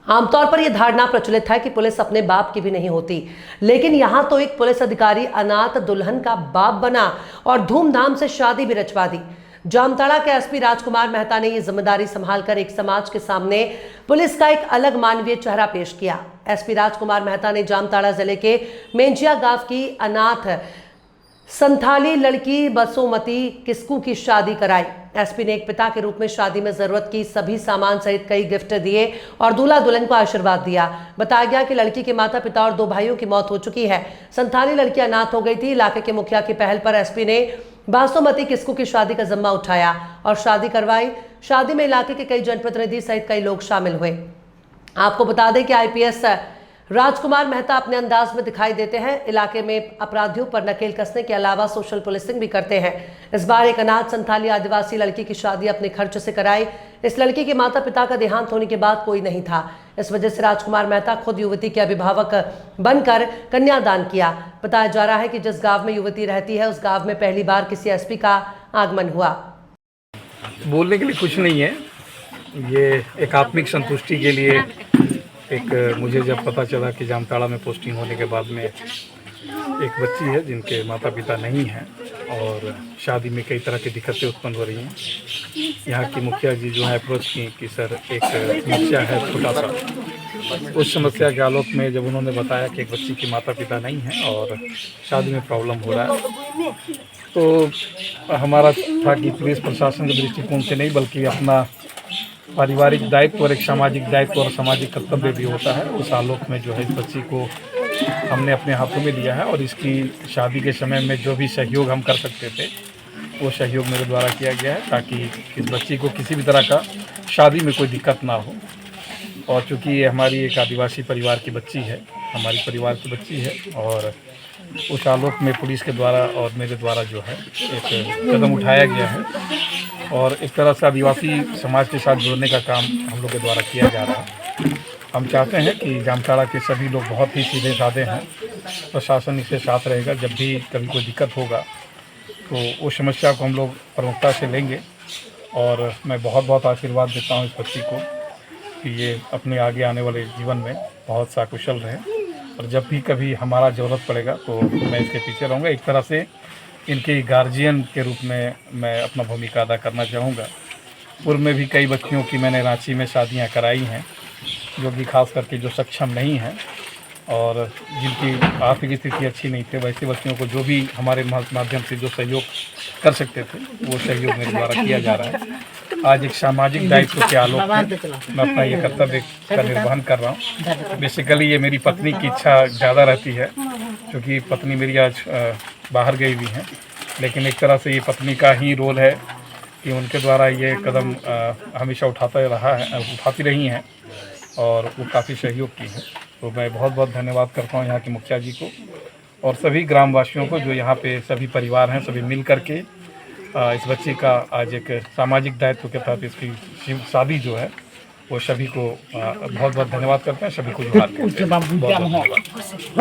आमतौर पर यह धारणा प्रचलित है कि पुलिस अपने बाप की भी नहीं होती, लेकिन यहां तो एक पुलिस अधिकारी अनाथ दुल्हन का बाप बना और धूमधाम से शादी भी रचवा दी। जामताड़ा के एसपी राजकुमार मेहता ने यह जिम्मेदारी संभालकर एक समाज के सामने पुलिस का एक अलग मानवीय चेहरा पेश किया। एसपी राजकुमार मेहता ने जामताड़ा जिले के मेंजिया गांव की अनाथ संथाली लड़की बसोमती किस्कू की शादी कराई। एसपी ने एक पिता के रूप में शादी में जरूरत की सभी सामान सहित कई गिफ्ट दिए और दूल्हा दुल्हन को आशीर्वाद दिया। बताया गया कि लड़की के माता पिता और 2 भाइयों की मौत हो चुकी है। संथाली लड़की अनाथ हो गई थी। इलाके के मुखिया की पहल पर एसपी ने बासुमती किस्कू की शादी का जिम्मा उठाया और शादी करवाई। शादी में इलाके के कई जनप्रतिनिधि सहित कई लोग शामिल हुए। आपको बता दें कि आईपीएस राजकुमार मेहता अपने अंदाज में दिखाई देते हैं। इलाके में अपराधियों पर नकेल कसने के अलावा सोशल पुलिसिंग भी करते हैं। इस बार एक अनाथ संथाली आदिवासी लड़की की शादी अपने खर्च से कराई। इस लड़की के माता पिता का देहांत होने के बाद कोई नहीं था। इस वजह से राजकुमार मेहता खुद युवती के अभिभावक बनकर कन्यादान किया। बताया जा रहा है कि जिस गांव में युवती रहती है उस गांव में पहली बार किसी एसपी का आगमन हुआ। बोलने के लिए कुछ नहीं है, ये एक आत्मिक संतुष्टि के लिए मुझे जब पता चला कि जामताड़ा में पोस्टिंग होने के बाद में एक बच्ची है जिनके माता पिता नहीं हैं और शादी में कई तरह की दिक्कतें उत्पन्न हो रही हैं। यहाँ की मुखिया जी जो है अप्रोच की कि सर एक समस्या है छोटा सा। उस समस्या के आलोक में जब उन्होंने बताया कि एक बच्ची की माता पिता नहीं हैं और शादी में प्रॉब्लम हो रहा है, तो हमारा था कि पुलिस प्रशासन के दृष्टिकोण से नहीं बल्कि अपना पारिवारिक दायित्व और एक सामाजिक दायित्व और सामाजिक कर्तव्य भी होता है। उस आलोक में जो है इस बच्ची को हमने अपने हाथों में लिया है और इसकी शादी के समय में जो भी सहयोग हम कर सकते थे वो सहयोग मेरे द्वारा किया गया है ताकि इस बच्ची को किसी भी तरह का शादी में कोई दिक्कत ना हो। और चूँकि ये हमारी एक आदिवासी परिवार की बच्ची है, हमारी परिवार की बच्ची है, और उस आलोक में पुलिस के द्वारा और मेरे द्वारा जो है एक कदम उठाया गया है और इस तरह से आदिवासी समाज के साथ जुड़ने का काम हम लोग के द्वारा किया जा रहा है। हम चाहते हैं कि जामताड़ा के सभी लोग बहुत ही सीधे साधे हैं, प्रशासन इसके साथ रहेगा। जब भी कभी कोई दिक्कत होगा तो उस समस्या को हम लोग प्रमुखता से लेंगे और मैं बहुत बहुत आशीर्वाद देता हूँ इस बच्ची को कि ये अपने आगे आने वाले जीवन में बहुत सा कुशल रहे और जब भी कभी हमारा ज़रूरत पड़ेगा तो मैं इसके पीछे रहूँगा। एक तरह से इनके गार्जियन के रूप में मैं अपना भूमिका अदा करना चाहूँगा। पूर्व में भी कई बच्चियों की मैंने रांची में शादियाँ कराई हैं जो कि खास करके जो सक्षम नहीं हैं और जिनकी आर्थिक स्थिति अच्छी नहीं थी, वैसे बच्चियों को जो भी हमारे माध्यम से जो सहयोग कर सकते थे वो सहयोग मेरे द्वारा किया जा रहा है। आज एक सामाजिक दायित्व के आलोक में मैं अपना ये कर्तव्य का निर्वहन कर रहा हूँ। बेसिकली ये मेरी पत्नी की इच्छा ज़्यादा रहती है क्योंकि पत्नी मेरी आज बाहर गई हुई हैं, लेकिन एक तरह से ये पत्नी का ही रोल है कि उनके द्वारा ये कदम हमेशा उठाती रही हैं और वो काफ़ी सहयोग की है। तो मैं बहुत बहुत धन्यवाद करता हूँ यहाँ के मुखिया जी को और सभी ग्रामवासियों को जो यहाँ पे सभी परिवार हैं, सभी मिल करके इस बच्ची का आज एक सामाजिक दायित्व के तहत इसकी शादी जो है वो सभी को बहुत बहुत धन्यवाद करते हैं। सभी को जोहार करते हैं। बहुत बहुत धन्यवाद।